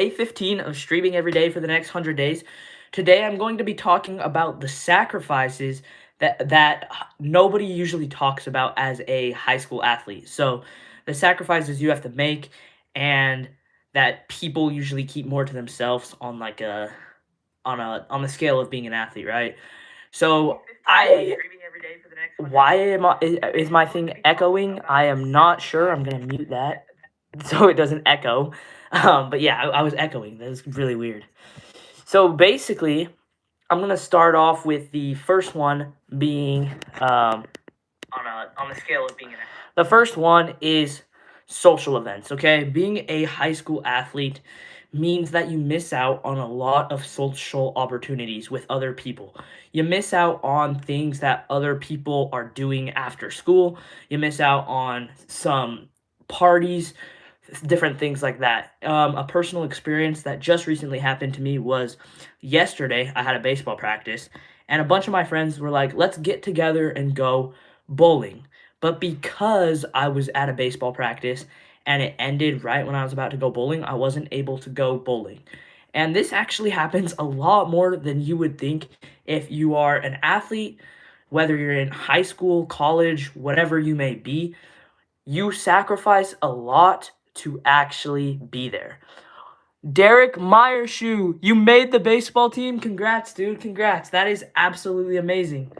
Day 15 of streaming every day for the next 100 days. Today I'm going to be talking about the sacrifices that nobody usually talks about as a high school athlete. So, the sacrifices you have to make and that people usually keep more to themselves on like a on the scale of being an athlete, right? So, I why am I is my thing echoing? I am not sure. I'm going to mute that so it doesn't echo. But yeah, I was echoing. That was really weird. So basically, I'm gonna start off with the first one being on the scale of being an. The first one is social events. Okay, being a high school athlete means that you miss out on a lot of social opportunities with other people. You miss out on things that other people are doing after school. You miss out on some parties, different things like that. A personal experience that just recently happened to me was yesterday. I had a baseball practice, and a bunch of my friends were like, let's get together and go bowling. But because I was at a baseball practice and it ended right when I was about to go bowling, I wasn't able to go bowling. And this actually happens a lot more than you would think if you are an athlete, whether you're in high school, college, whatever you may be. You sacrifice a lot to actually be there. Derek Meyershoe, you made the baseball team. Congrats, dude. Congrats. That is absolutely amazing.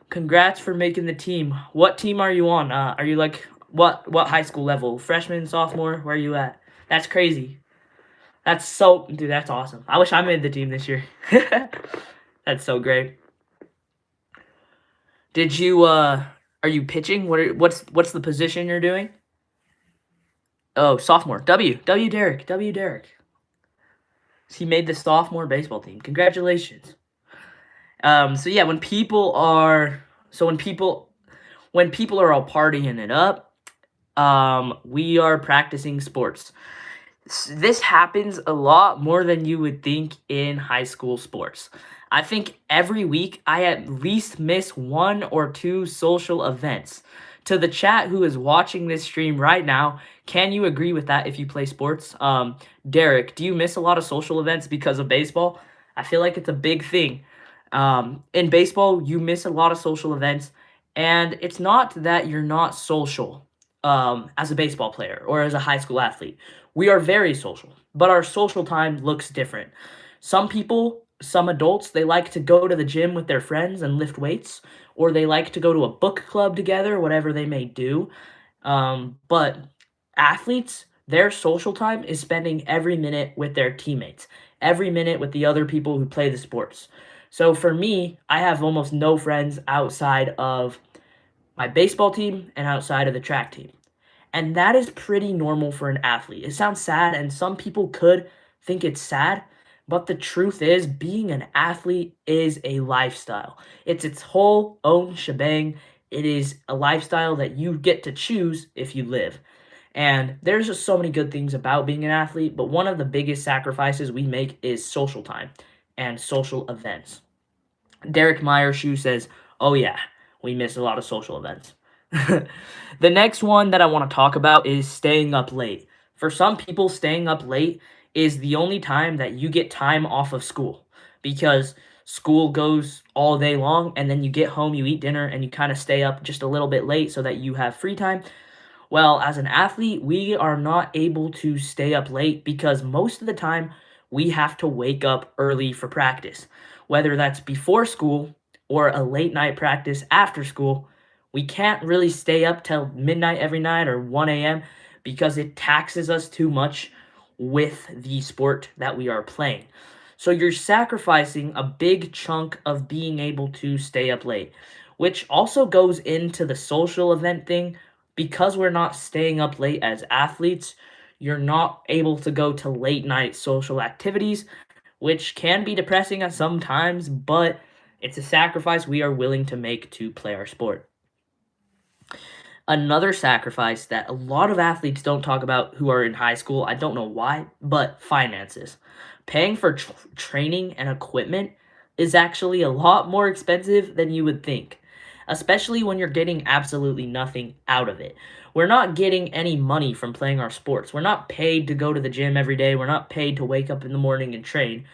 Congrats for making the team. What team are you on? Are you like what high school level? Freshman, sophomore? Where are you at? That's crazy. Dude, that's awesome. I wish I made the team this year. That's so great. Did you are you pitching? What's the position you're doing? Oh, sophomore. W Derek. W Derek. He made the sophomore baseball team. Congratulations. So yeah, when people are all partying it up, we are practicing sports. This happens a lot more than you would think in high school sports. I think every week I at least miss one or two social events. To the chat who is watching this stream right now, can you agree with that if you play sports? Derek, do you miss a lot of social events because of baseball? I feel like it's a big thing. In baseball, you miss a lot of social events, and it's not that you're not social as a baseball player or as a high school athlete. We are very social, but our social time looks different. Some people, some adults, they like to go to the gym with their friends and lift weights, or they like to go to a book club together, whatever they may do. But athletes, their social time is spending every minute with their teammates, every minute with the other people who play the sports. So for me, I have almost no friends outside of my baseball team and outside of the track team. And that is pretty normal for an athlete. It sounds sad, and some people could think it's sad, but the truth is, being an athlete is a lifestyle. It's its whole own shebang. It is a lifestyle that you get to choose if you live. And there's just so many good things about being an athlete, but one of the biggest sacrifices we make is social time and social events. Derek Meyershoe says, oh yeah, we miss a lot of social events. The next one that I want to talk about is staying up late. For some people, staying up late is the only time that you get time off of school because school goes all day long and then you get home, you eat dinner, and you kind of stay up just a little bit late so that you have free time. Well, as an athlete, we are not able to stay up late because most of the time we have to wake up early for practice. Whether that's before school or a late night practice after school, we can't really stay up till midnight every night or 1 a.m. because it taxes us too much with the sport that we are playing. So you're sacrificing a big chunk of being able to stay up late, which also goes into the social event thing. Because we're not staying up late as athletes, you're not able to go to late night social activities, which can be depressing at some times, but it's a sacrifice we are willing to make to play our sport. Another sacrifice that a lot of athletes don't talk about who are in high school, I don't know why, but finances. Paying for training and equipment is actually a lot more expensive than you would think. especially when you're getting absolutely nothing out of it. We're not getting any money from playing our sports. We're not paid to go to the gym every day. We're not paid to wake up in the morning and train.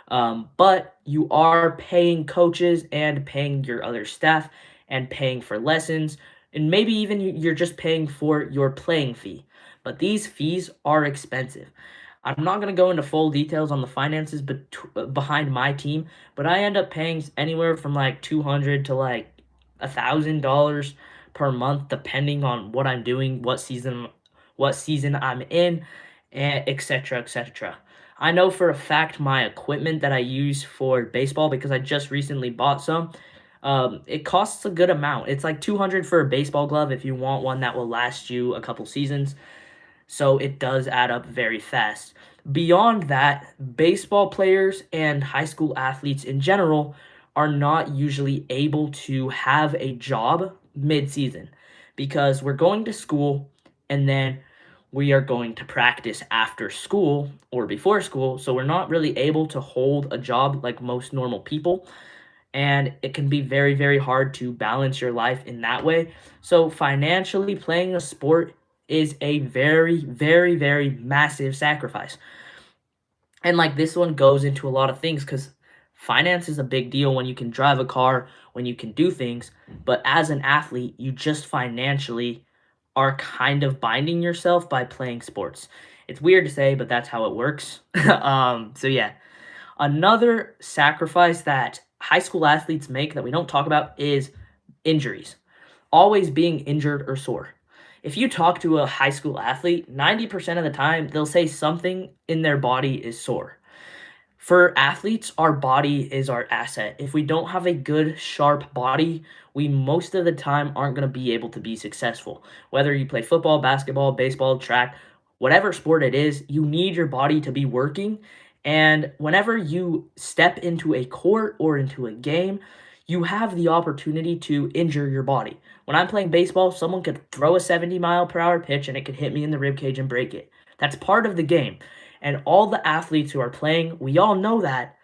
But you are paying coaches and paying your other staff and paying for lessons, and maybe even you're just paying for your playing fee. But these fees are expensive. I'm not going to go into full details on the finances behind my team, but I end up paying anywhere from like $200 to like $1,000 per month, depending on what I'm doing, what season I'm in, and etc. etc. I know for a fact my equipment that I use for baseball, because I just recently bought some, it costs a good amount. It's like $200 for a baseball glove if you want one that will last you a couple seasons. So it does add up very fast. Beyond that, baseball players and high school athletes in general are not usually able to have a job mid-season because we're going to school and then we are going to practice after school or before school. So we're not really able to hold a job like most normal people. And it can be very, very hard to balance your life in that way. So financially, playing a sport is a very, very, very massive sacrifice. And like this one goes into a lot of things because finance is a big deal when you can drive a car, when you can do things. But as an athlete, you just financially are kind of binding yourself by playing sports. It's weird to say, but that's how it works. So yeah, another sacrifice that high school athletes make that we don't talk about is injuries. Always being injured or sore. If you talk to a high school athlete, 90% of the time they'll say something in their body is sore. For athletes, our body is our asset. If we don't have a good, sharp body, we most of the time aren't going to be able to be successful. Whether you play football, basketball, baseball, track, whatever sport it is, you need your body to be working. And whenever you step into a court or into a game, you have the opportunity to injure your body. When I'm playing baseball, someone could throw a 70-mile-per-hour pitch and it could hit me in the rib cage and break it. That's part of the game. And all the athletes who are playing, we all know that,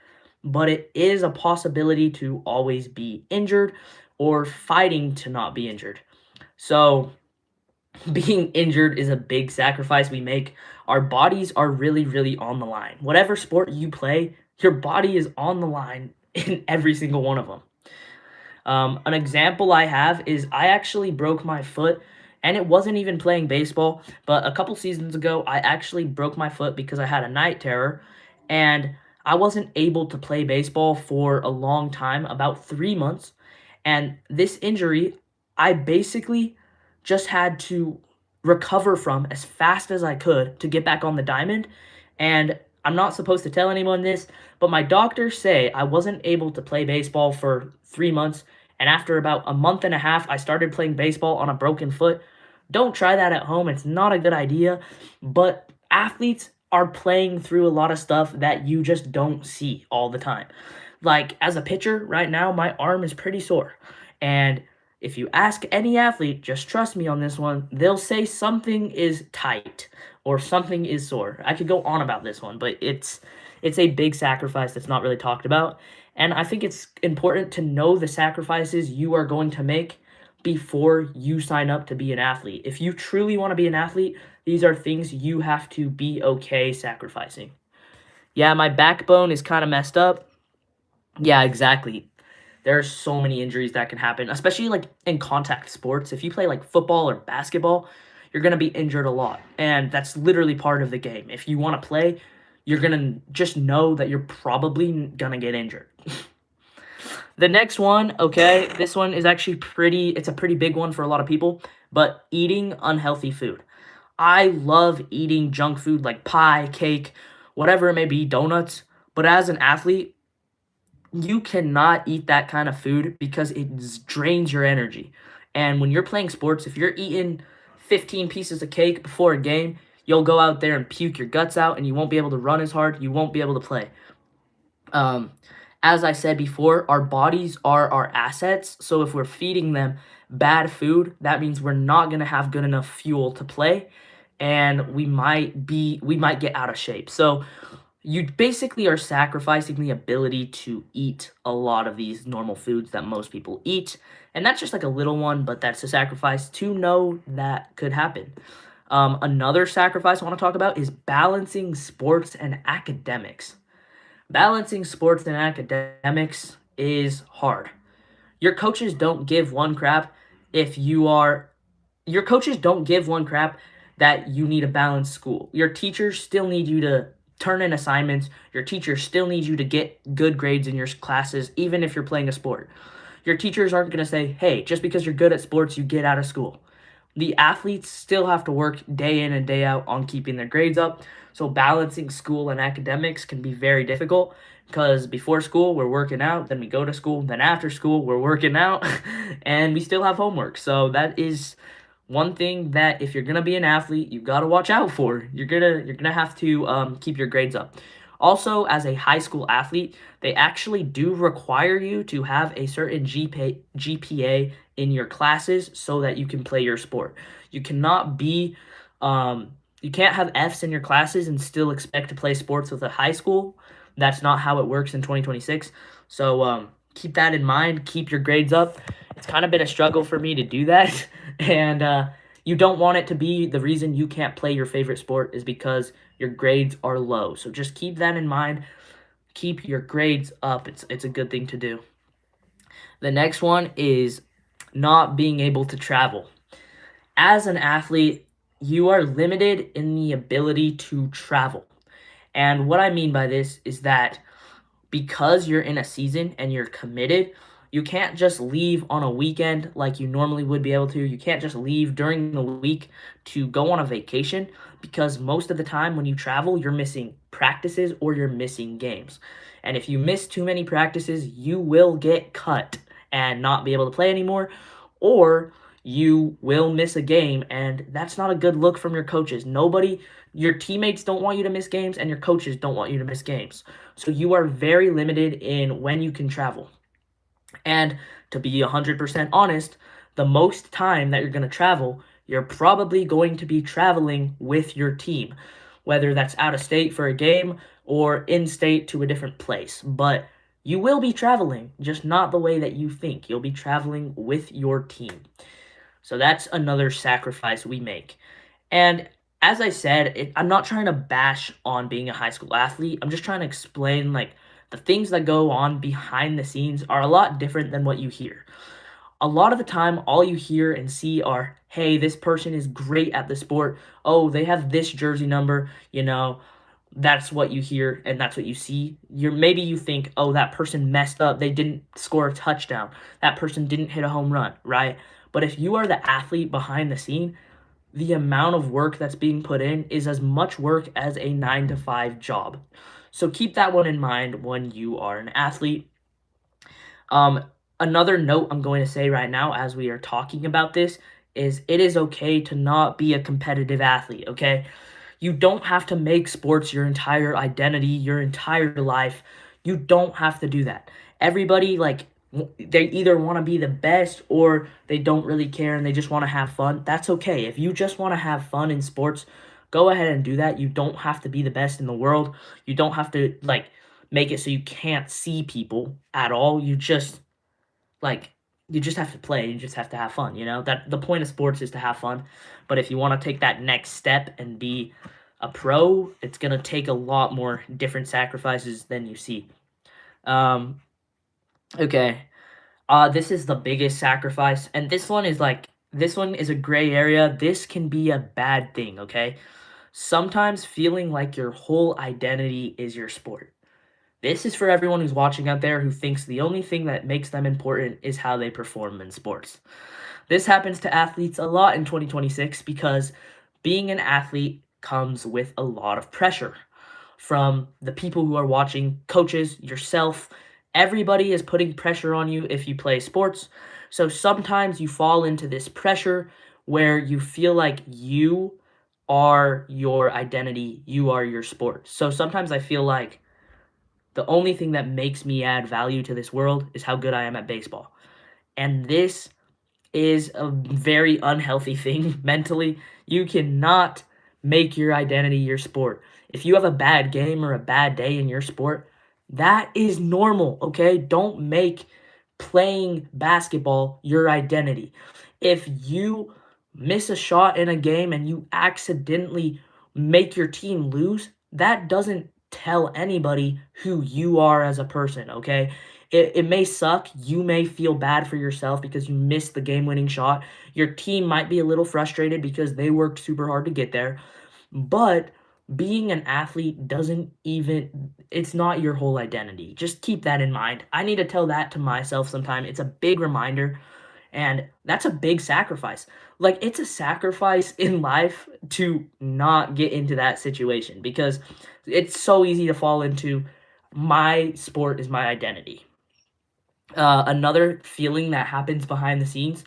but it is a possibility to always be injured or fighting to not be injured. So being injured is a big sacrifice we make. Our bodies are really, really on the line. Whatever sport you play, your body is on the line in every single one of them. An example I have is I actually broke my foot, and it wasn't even playing baseball, but a couple seasons ago, I actually broke my foot because I had a night terror, and I wasn't able to play baseball for a long time, about 3 months, and this injury, I basically just had to recover from as fast as I could to get back on the diamond, and I'm not supposed to tell anyone this, but my doctors say I wasn't able to play baseball for 3 months, and after about a month and a half, I started playing baseball on a broken foot. Don't try that at home. It's not a good idea, but athletes are playing through a lot of stuff that you just don't see all the time. Like, as a pitcher, right now, my arm is pretty sore, and if you ask any athlete, just trust me on this one, they'll say something is tight or something is sore. I could go on about this one, but it's a big sacrifice that's not really talked about. And I think it's important to know the sacrifices you are going to make before you sign up to be an athlete. If you truly want to be an athlete, these are things you have to be okay sacrificing. Yeah, my backbone is kind of messed up. Yeah, exactly. There are so many injuries that can happen, especially like in contact sports. If you play like football or basketball, you're going to be injured a lot. And that's literally part of the game. If you want to play, you're going to just know that you're probably going to get injured. The next one, okay, this one is actually it's a pretty big one for a lot of people, but eating unhealthy food. I love eating junk food like pie, cake, whatever it may be, donuts. But as an athlete, you cannot eat that kind of food because it drains your energy. And when you're playing sports, if you're eating 15 pieces of cake before a game, you'll go out there and puke your guts out and you won't be able to run as hard. You won't be able to play. As I said before, our bodies are our assets. So if we're feeding them bad food, that means we're not going to have good enough fuel to play and we might get out of shape. So you basically are sacrificing the ability to eat a lot of these normal foods that most people eat. And that's just like a little one, but that's a sacrifice to know that could happen. Another sacrifice I want to talk about is balancing sports and academics. Balancing sports and academics is hard. Your coaches don't give one crap if you are your coaches don't give one crap that you need a balanced school. Your teachers still need you to turn in assignments. Your teachers still need you to get good grades in your classes, even if you're playing a sport. Your teachers aren't going to say, hey, just because you're good at sports, you get out of school. The athletes still have to work day in and day out on keeping their grades up. So balancing school and academics can be very difficult because before school we're working out, then we go to school, then after school we're working out, and we still have homework. So that is one thing that if you're gonna be an athlete, you've got to watch out for. You're gonna have to keep your grades up. Also, as a high school athlete, they actually do require you to have a certain GPA in your classes so that you can play your sport. You cannot be, you can't have Fs in your classes and still expect to play sports with a high school. That's not how it works in 2026. So keep that in mind. Keep your grades up. It's kind of been a struggle for me to do that, and you don't want it to be the reason you can't play your favorite sport is because your grades are low. So just keep that in mind. Keep your grades up. It's a good thing to do. The next one is not being able to travel. As an athlete, you are limited in the ability to travel. And what I mean by this is that because you're in a season and you're committed, you can't just leave on a weekend like you normally would be able to. You can't just leave during the week to go on a vacation because most of the time when you travel, you're missing practices or you're missing games. And if you miss too many practices, you will get cut and not be able to play anymore, or you will miss a game, and that's not a good look from your coaches. Your teammates don't want you to miss games, and your coaches don't want you to miss games. So you are very limited in when you can travel. And to be 100% honest, the most time that you're going to travel, you're probably going to be traveling with your team, whether that's out of state for a game or in state to a different place. But you will be traveling, just not the way that you think. You'll be traveling with your team. So that's another sacrifice we make. And as I said, I'm not trying to bash on being a high school athlete. I'm just trying to explain like the things that go on behind the scenes are a lot different than what you hear. A lot of the time, all you hear and see are, hey, this person is great at the sport. Oh, they have this jersey number, that's what you hear and that's what you see. Maybe you think, oh, that person messed up. They didn't score a touchdown. That person didn't hit a home run, right? But if you are the athlete behind the scene, the amount of work that's being put in is as much work as a 9 to 5 job. So keep that one in mind when you are an athlete. Another note I'm going to say right now as we are talking about this is it is okay to not be a competitive athlete, okay? You don't have to make sports your entire identity, your entire life. You don't have to do that. Everybody, they either want to be the best or they don't really care and they just want to have fun. That's okay. If you just want to have fun in sports, go ahead and do that. You don't have to be the best in the world. You don't have to, make it so you can't see people at all. You just have to play. You just have to have fun, That the point of sports is to have fun. But if you want to take that next step and be a pro, it's going to take a lot more different sacrifices than you see. Okay. This is the biggest sacrifice, and this one is a gray area. This can be a bad thing, okay? Sometimes feeling like your whole identity is your sport. This is for everyone who's watching out there who thinks the only thing that makes them important is how they perform in sports. This happens to athletes a lot in 2026 because being an athlete comes with a lot of pressure from the people who are watching, coaches, yourself. Everybody is putting pressure on you if you play sports. So sometimes you fall into this pressure where you feel like you are your identity, you are your sport. So sometimes I feel like the only thing that makes me add value to this world is how good I am at baseball. And this is a very unhealthy thing mentally. You cannot make your identity your sport. If you have a bad game or a bad day in your sport, that is normal, okay? Don't make playing basketball your identity. If you miss a shot in a game and you accidentally make your team lose, that doesn't tell anybody who you are as a person, okay? It may suck. You may feel bad for yourself because you missed the game winning shot. Your team might be a little frustrated because they worked super hard to get there. But being an athlete doesn't even, it's not your whole identity. Just keep that in mind. I need to tell that to myself sometime. It's a big reminder, and that's a big sacrifice. Like, it's a sacrifice in life to not get into that situation because it's so easy to fall into my sport is my identity. Another feeling that happens behind the scenes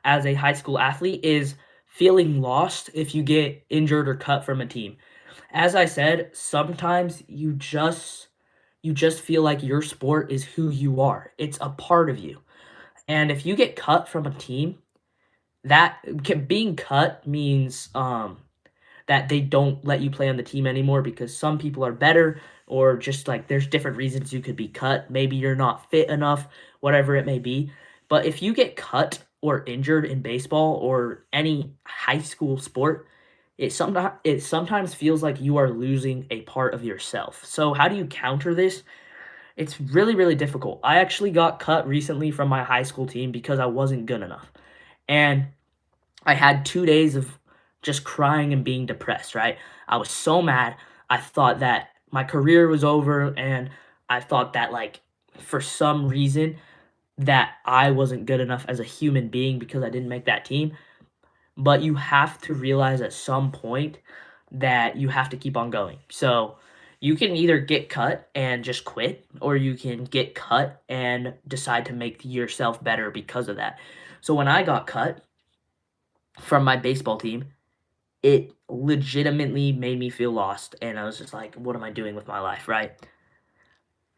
as a high school athlete is feeling lost if you get injured or cut from a team. As I said, sometimes you just feel like your sport is who you are. It's a part of you. And if you get cut from a team, being cut means that they don't let you play on the team anymore because some people are better, or just like there's different reasons you could be cut. Maybe you're not fit enough, whatever it may be. But if you get cut or injured in baseball or any high school sport, it sometimes feels like you are losing a part of yourself. So how do you counter this? It's really, really difficult. I actually got cut recently from my high school team because I wasn't good enough. And I had 2 days of just crying and being depressed, right? I was so mad. I thought that my career was over, and I thought that, like, for some reason that I wasn't good enough as a human being because I didn't make that team. But you have to realize at some point that you have to keep on going. So you can either get cut and just quit, or you can get cut and decide to make yourself better because of that. So when I got cut from my baseball team, it legitimately made me feel lost, and I was just like, "What am I doing with my life?" Right?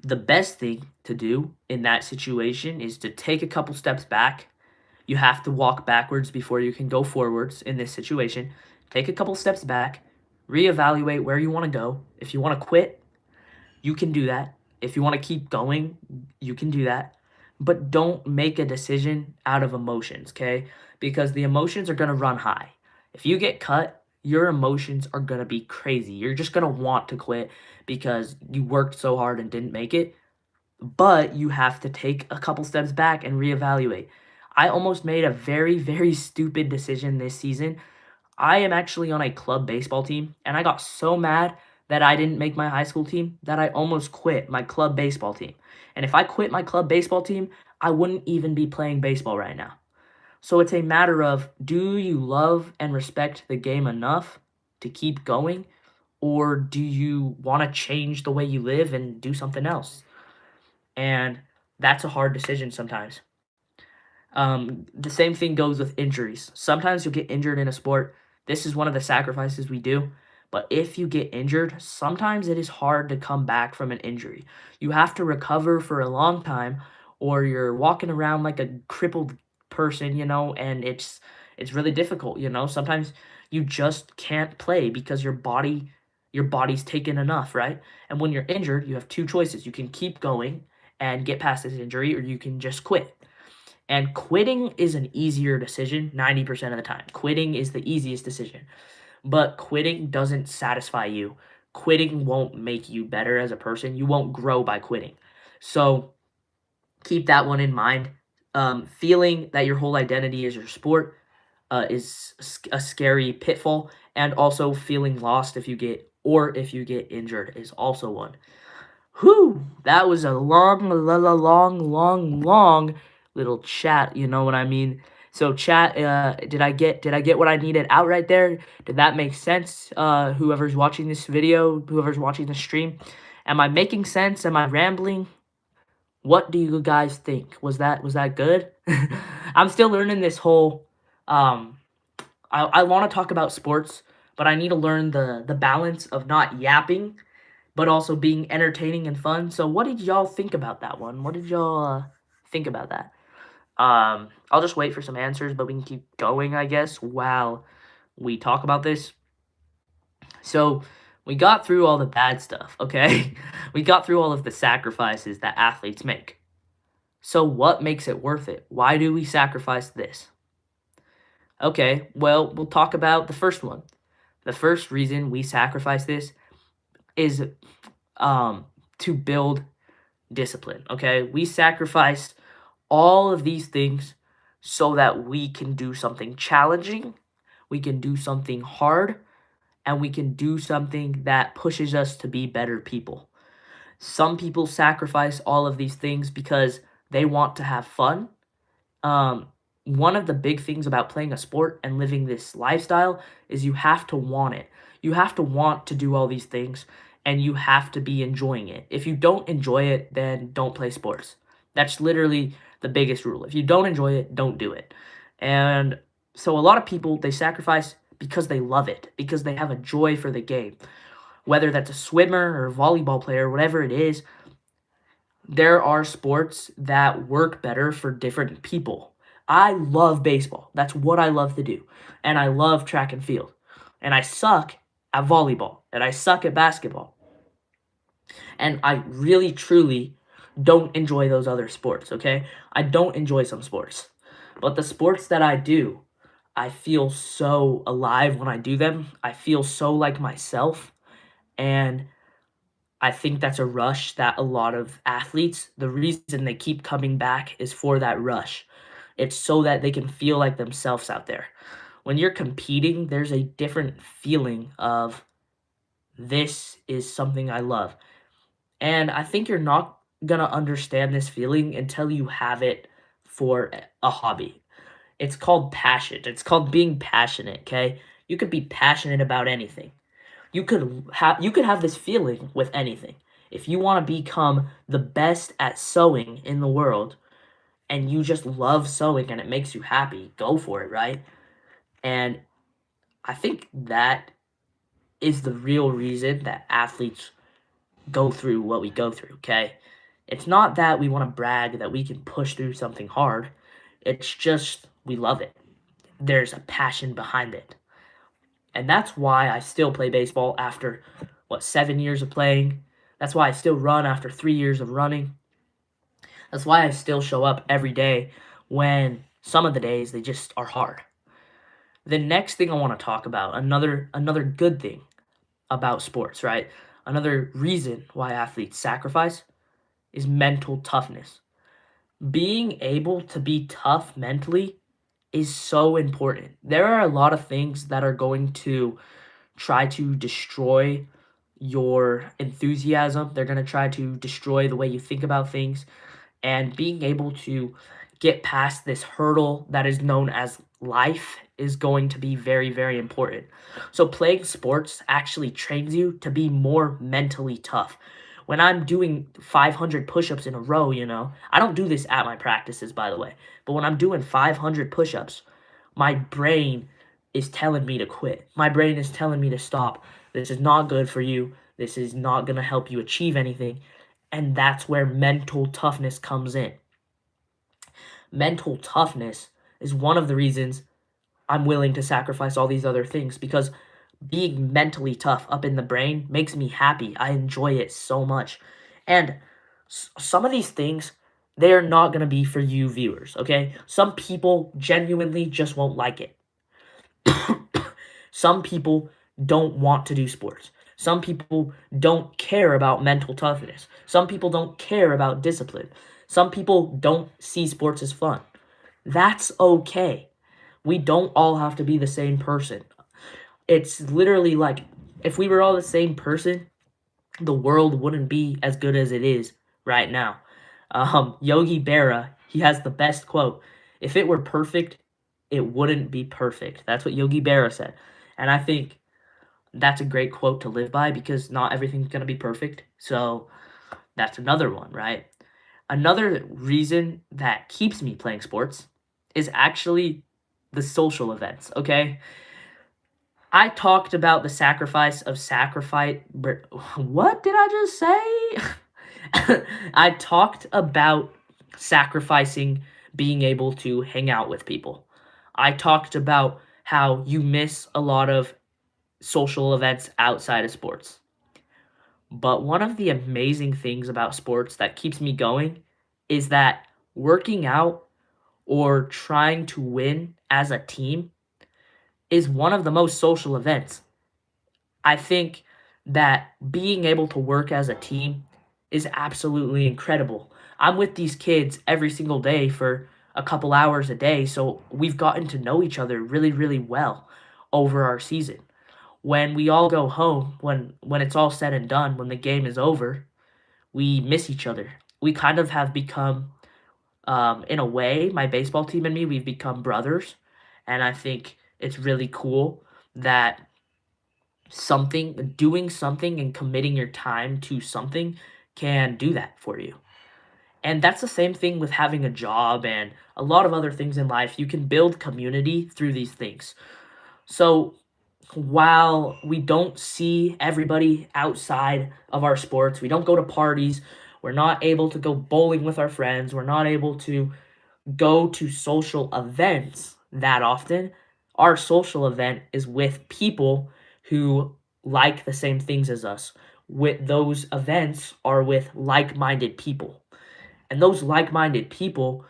The best thing to do in that situation is to take a couple steps back. You have to walk backwards before you can go forwards in this situation. Take a couple steps back, reevaluate where you want to go. If you want to quit, you can do that. If you want to keep going, you can do that. But don't make a decision out of emotions, okay? Because the emotions are going to run high. If you get cut, your emotions are going to be crazy. You're just going to want to quit because you worked so hard and didn't make it. But you have to take a couple steps back and reevaluate. I almost made a very, very stupid decision this season. I am actually on a club baseball team, and I got so mad that I didn't make my high school team that I almost quit my club baseball team. And if I quit my club baseball team, I wouldn't even be playing baseball right now. So it's a matter of, do you love and respect the game enough to keep going, or do you want to change the way you live and do something else? And that's a hard decision sometimes. The same thing goes with injuries. Sometimes you'll get injured in a sport. This is one of the sacrifices we do. But if you get injured, sometimes it is hard to come back from an injury. You have to recover for a long time, or you're walking around like a crippled person, and it's really difficult, Sometimes you just can't play because your body's taken enough, right? And when you're injured, you have two choices. You can keep going and get past this injury, or you can just quit. And quitting is an easier decision 90% of the time. Quitting is the easiest decision. But quitting doesn't satisfy you. Quitting won't make you better as a person. You won't grow by quitting. So keep that one in mind. Feeling that your whole identity is your sport is a scary pitfall. And also feeling lost if you get injured is also one. Whew, that was a long, long little chat, you know what I mean? So chat, did I get what I needed out right there? Did that make sense? Whoever's watching this video, whoever's watching the stream, am I making sense? Am I rambling? What do you guys think? Was that good? I'm still learning this whole um I want to talk about sports, but I need to learn the balance of not yapping but also being entertaining and fun. So what did y'all think about that one? What did y'all think about that? I'll just wait for some answers, but we can keep going, I guess, while we talk about this. So We got through all the bad stuff, okay? We got through all of the sacrifices that athletes make. So what makes it worth it? Why do we sacrifice this? Okay, well, we'll talk about the first one. The first reason we sacrifice this is um to build discipline, okay? We sacrifice all of these things so that we can do something challenging, we can do something hard, and we can do something that pushes us to be better people. Some people sacrifice all of these things because they want to have fun. Um, One of the big things about playing a sport and living this lifestyle is you have to want it. You have to want to do all these things and you have to be enjoying it. If you don't enjoy it, then don't play sports. That's literally the biggest rule. If you don't enjoy it, don't do it. And so a lot of people they sacrifice because they love it, because they have a joy for the game. Whether that's a swimmer or a volleyball player, whatever it is, there are sports that work better for different people. I love baseball. That's what I love to do. And I love track and field. And I suck at volleyball. And I suck at basketball. And I really, truly don't enjoy those other sports, okay? I don't enjoy some sports. But the sports that I do, I feel so alive when I do them. I feel so like myself. And I think that's a rush that a lot of athletes, the reason they keep coming back is for that rush. It's so that they can feel like themselves out there. When you're competing, there's a different feeling of this is something I love. And I think you're not going to understand this feeling until you have it for a hobby. It's called passion. It's called being passionate, okay? You could be passionate about anything. You could have this feeling with anything. If you want to become the best at sewing in the world and you just love sewing and it makes you happy, go for it, right? And I think that is the real reason that athletes go through what we go through, okay? It's not that we want to brag that we can push through something hard. It's just we love it. There's a passion behind it. And that's why I still play baseball after, 7 years of playing. That's why I still run after 3 years of running. That's why I still show up every day when some of the days they just are hard. The next thing I want to talk about, another good thing about sports, right? Another reason why athletes sacrifice is mental toughness. Being able to be tough mentally is so important. There are a lot of things that are going to try to destroy your enthusiasm. They're going to try to destroy the way you think about things. And being able to get past this hurdle that is known as life is going to be very, very important. So, playing sports actually trains you to be more mentally tough. When I'm doing 500 push ups in a row, I don't do this at my practices, by the way, but when I'm doing 500 push ups, my brain is telling me to quit. My brain is telling me to stop. This is not good for you. This is not going to help you achieve anything. And that's where mental toughness comes in. Mental toughness is one of the reasons I'm willing to sacrifice all these other things because being mentally tough up in the brain makes me happy. I enjoy it so much. And some of these things, they're not going to be for you viewers, okay? Some people genuinely just won't like it. Some people don't want to do sports. Some people don't care about mental toughness. Some people don't care about discipline. Some people don't see sports as fun. That's okay. We don't all have to be the same person. It's literally like if we were all the same person, the world wouldn't be as good as it is right now. Yogi Berra, he has the best quote. If it were perfect, it wouldn't be perfect. That's what Yogi Berra said. And I think that's a great quote to live by because not everything's going to be perfect. So that's another one, right? Another reason that keeps me playing sports is actually the social events, okay? I talked about the sacrifice of sacrifice. What did I just say? I talked about sacrificing being able to hang out with people. I talked about how you miss a lot of social events outside of sports. But one of the amazing things about sports that keeps me going is that working out or trying to win as a team is one of the most social events. I think that being able to work as a team is absolutely incredible. I'm with these kids every single day for a couple hours a day, so we've gotten to know each other really, really well over our season. When we all go home, when it's all said and done, when the game is over, we miss each other. We kind of have become, in a way, my baseball team and me, we've become brothers, and I think it's really cool that doing something and committing your time to something can do that for you. And that's the same thing with having a job and a lot of other things in life. You can build community through these things. So while we don't see everybody outside of our sports, we don't go to parties, we're not able to go bowling with our friends, we're not able to go to social events that often. Our social event is with people who like the same things as us. With those events are with like-minded people. And those like-minded people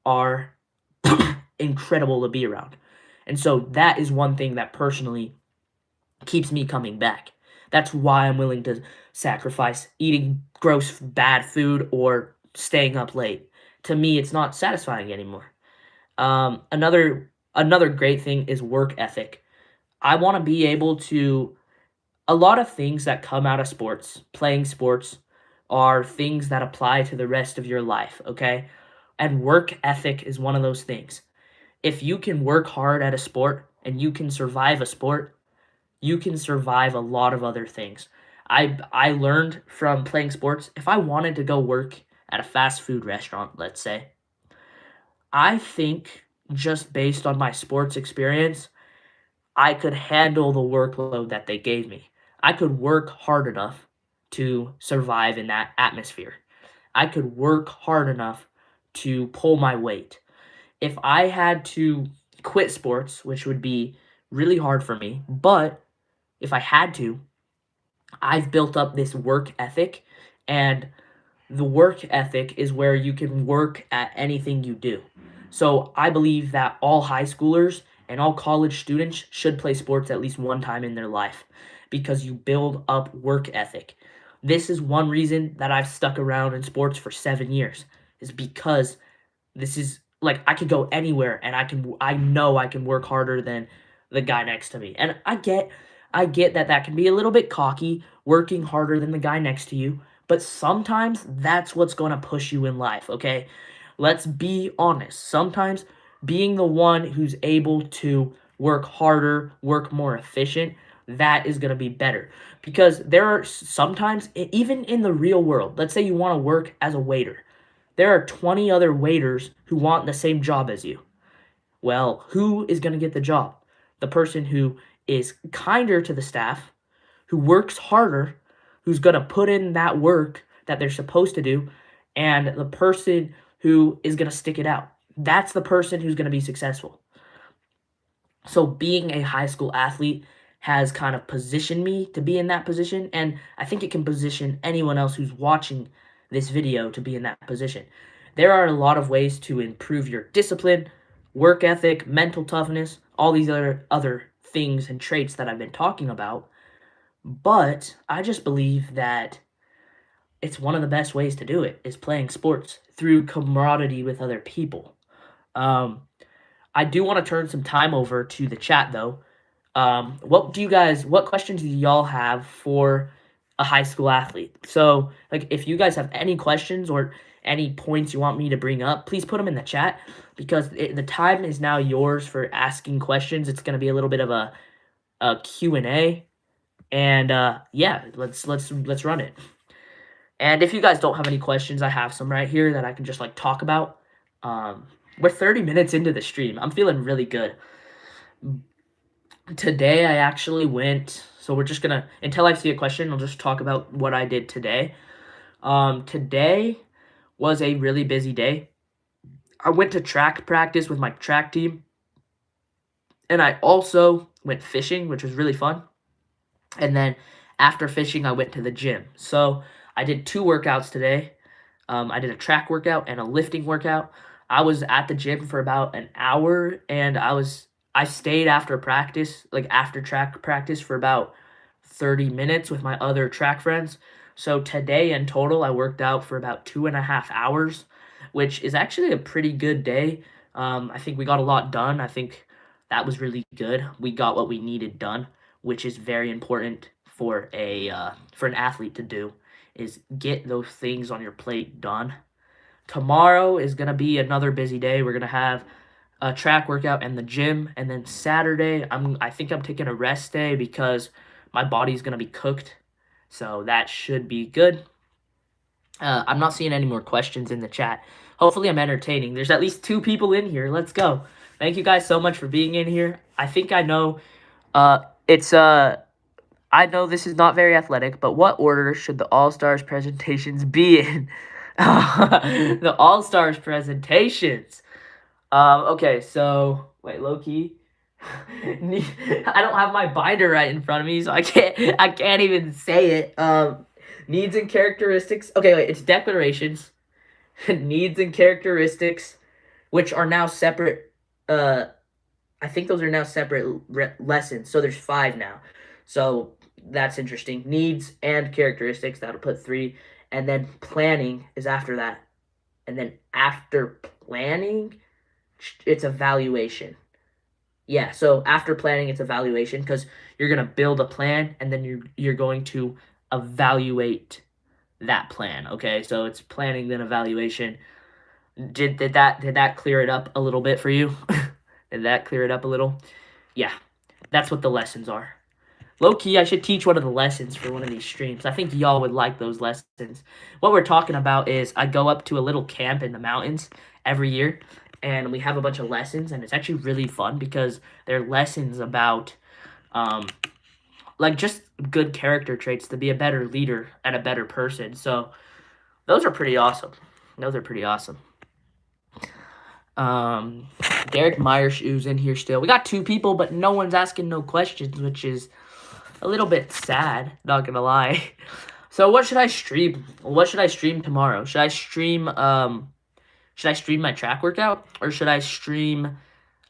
are incredible to be around. And so that is one thing that personally keeps me coming back. That's why I'm willing to sacrifice eating gross bad food or staying up late. To me, it's not satisfying anymore. Another great thing is work ethic. I want to be able to a lot of things that come out of sports, playing sports, are things that apply to the rest of your life, okay? And work ethic is one of those things. If you can work hard at a sport and you can survive a sport, you can survive a lot of other things. I learned from playing sports, if I wanted to go work at a fast food restaurant, let's say, I think just based on my sports experience, I could handle the workload that they gave me. I could work hard enough to survive in that atmosphere. I could work hard enough to pull my weight. If I had to quit sports, which would be really hard for me, but if I had to, I've built up this work ethic, and the work ethic is where you can work at anything you do. So I believe that all high schoolers and all college students should play sports at least one time in their life because you build up work ethic. This is one reason that I've stuck around in sports for 7 years, is because this is like I could go anywhere and I know I can work harder than the guy next to me. And I get that that can be a little bit cocky, working harder than the guy next to you, but sometimes that's what's going to push you in life, okay? Let's be honest. Sometimes being the one who's able to work harder, work more efficient, that is going to be better. Because there are sometimes, even in the real world, let's say you want to work as a waiter. There are 20 other waiters who want the same job as you. Well, who is going to get the job? The person who is kinder to the staff, who works harder, who's going to put in that work that they're supposed to do, and the person who is going to stick it out. That's the person who's going to be successful. So being a high school athlete has kind of positioned me to be in that position, and I think it can position anyone else who's watching this video to be in that position. There are a lot of ways to improve your discipline, work ethic, mental toughness, all these other things and traits that I've been talking about, but I just believe that it's one of the best ways to do it is playing sports through camaraderie with other people. Um, I do want to turn some time over to the chat though. What questions do y'all have for a high school athlete? So, like, if you guys have any questions or any points you want me to bring up, please put them in the chat because the time is now yours for asking questions. It's going to be a little bit of a Q&A, and yeah, let's run it. And if you guys don't have any questions, I have some right here that I can just like talk about. We're 30 minutes into the stream. I'm feeling really good. Today I actually went, so we're just gonna, until I see a question, I'll just talk about what I did today. Today was a really busy day. I went to track practice with my track team, and I also went fishing, which was really fun. And then after fishing, I went to the gym. So I did 2 workouts today. I did a track workout and a lifting workout. I was at the gym for about an hour, and I stayed after practice, like after track practice, for about 30 minutes with my other track friends. So today in total, I worked out for about 2.5 hours, which is actually a pretty good day. I think we got a lot done. I think that was really good. We got what we needed done, which is very important for an athlete to do, is get those things on your plate done. Tomorrow is gonna be another busy day. We're gonna have a track workout and the gym, and then Saturday I think I'm taking a rest day because my body's gonna be cooked, so that should be good. I'm not seeing any more questions in the chat. Hopefully, I'm entertaining. There's at least 2 people in here. Let's go. Thank you guys so much for being in here. I think I know. It's I know this is not very athletic, but what order should the All Stars presentations be in? The All Stars presentations. Okay, so wait, low key. I don't have my binder right in front of me, so I can't even say it. Needs and characteristics. Okay, wait, it's declarations, needs and characteristics, which are now separate. I think those are now separate lessons. So there's 5 now. So that's interesting. Needs and characteristics, that'll put 3, and then planning is after that, and then after planning, it's evaluation. Yeah, so after planning, it's evaluation because you're gonna build a plan and then you're going to evaluate that plan. Okay, so it's planning then evaluation. Did that clear it up a little bit for you? Did that clear it up a little? Yeah, that's what the lessons are. Low key, I should teach one of the lessons for one of these streams. I think y'all would like those lessons. What we're talking about is I go up to a little camp in the mountains every year, and we have a bunch of lessons, and it's actually really fun because they're lessons about like just good character traits to be a better leader and a better person. So those are pretty awesome. Those are pretty awesome. Derek Meyershoe's in here still. We got 2 people, but no one's asking no questions, which is a little bit sad, not gonna lie. So what should I stream? What should I stream tomorrow? Should I stream my track workout, or should I stream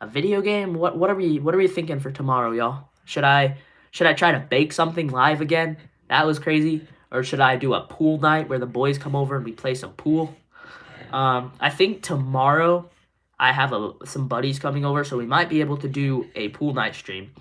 a video game? What are we thinking for tomorrow, y'all? Should I try to bake something live again? That was crazy. Or should I do a pool night where the boys come over and we play some pool? I think tomorrow I have some buddies coming over, so we might be able to do a pool night stream,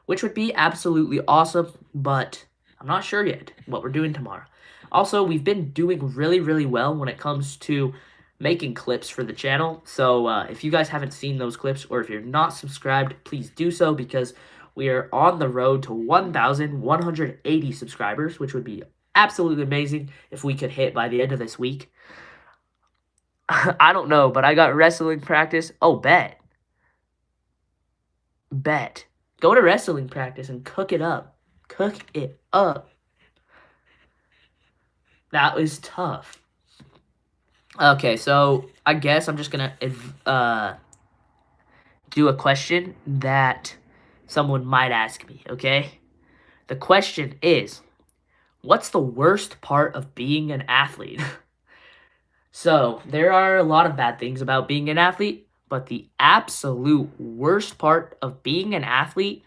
which would be absolutely awesome, but I'm not sure yet what we're doing tomorrow. Also, we've been doing really, really well when it comes to making clips for the channel. So if you guys haven't seen those clips, or if you're not subscribed, please do so, because we are on the road to 1,180 subscribers, which would be absolutely amazing if we could hit by the end of this week. I don't know, but I got wrestling practice. Oh, bet. Go to wrestling practice and cook it up. Cook it up. That was tough. Okay, so I guess I'm just gonna do a question that someone might ask me, okay? The question is, what's the worst part of being an athlete? So, there are a lot of bad things about being an athlete, but the absolute worst part of being an athlete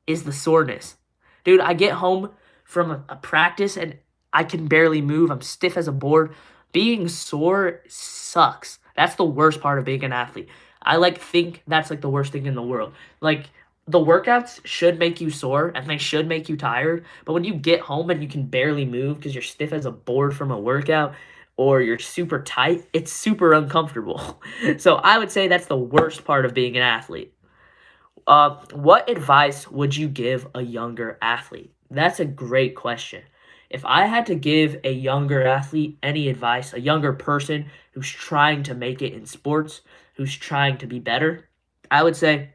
is the soreness. Dude, I get home from a practice and I can barely move. I'm stiff as a board. Being sore sucks. That's the worst part of being an athlete. I think that's the worst thing in the world. The workouts should make you sore and they should make you tired, but when you get home and you can barely move because you're stiff as a board from a workout, or you're super tight, it's super uncomfortable. So I would say that's the worst part of being an athlete. What advice would you give a younger athlete? That's a great question. If I had to give a younger athlete any advice, a younger person who's trying to make it in sports, who's trying to be better, I would say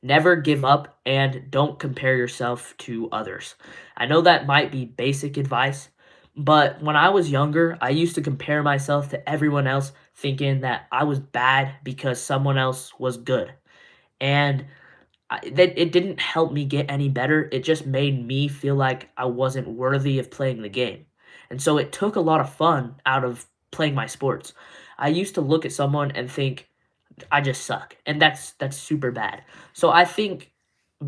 never give up and don't compare yourself to others. I know that might be basic advice, but when I was younger, I used to compare myself to everyone else, thinking that I was bad because someone else was good. And that it didn't help me get any better. It just made me feel like I wasn't worthy of playing the game. And so it took a lot of fun out of playing my sports. I used to look at someone and think I just suck, and that's super bad. So I think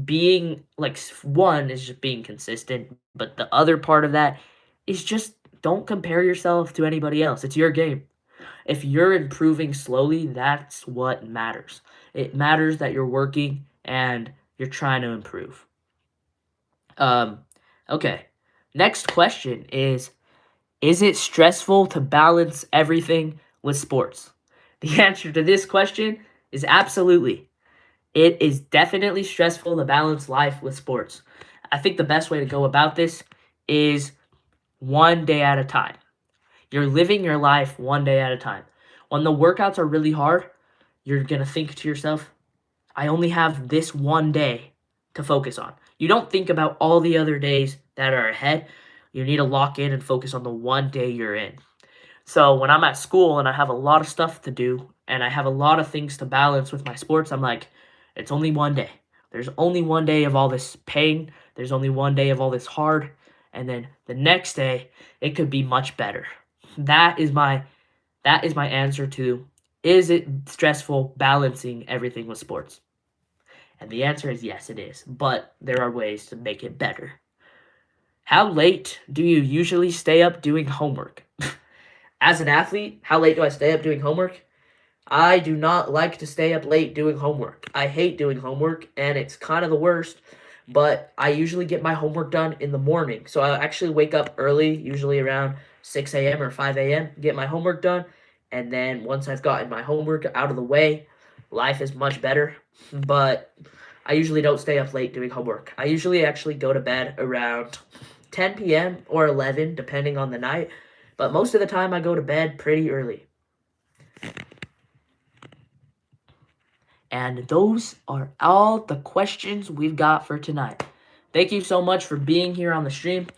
being like one is just being consistent, but the other part of that is just don't compare yourself to anybody else. It's your game. If you're improving slowly, that's what matters. It matters that you're working and you're trying to improve. Um, okay. Next question is it stressful to balance everything with sports? The answer to this question is absolutely. It is definitely stressful to balance life with sports. I think the best way to go about this is one day at a time. You're living your life one day at a time. When the workouts are really hard, you're going to think to yourself, I only have this one day to focus on. You don't think about all the other days that are ahead. You need to lock in and focus on the one day you're in. So when I'm at school and I have a lot of stuff to do and I have a lot of things to balance with my sports, I'm like, it's only one day. There's only one day of all this pain. There's only one day of all this hard. And then the next day, it could be much better. That is my answer to, is it stressful balancing everything with sports? And the answer is yes, it is. But there are ways to make it better. How late do you usually stay up doing homework? As an athlete, how late do I stay up doing homework? I do not like to stay up late doing homework. I hate doing homework, and it's kind of the worst, but I usually get my homework done in the morning. So I actually wake up early, usually around 6 a.m. or 5 a.m., get my homework done, and then once I've gotten my homework out of the way, life is much better. But I usually don't stay up late doing homework. I usually actually go to bed around 10 p.m. or 11, depending on the night, but most of the time I go to bed pretty early. And those are all the questions we've got for tonight. Thank you so much for being here on the stream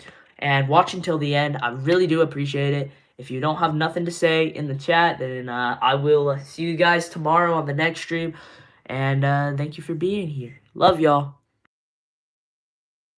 and watching till the end. I really do appreciate it. If you don't have nothing to say in the chat, then I will see you guys tomorrow on the next stream. And thank you for being here. Love y'all.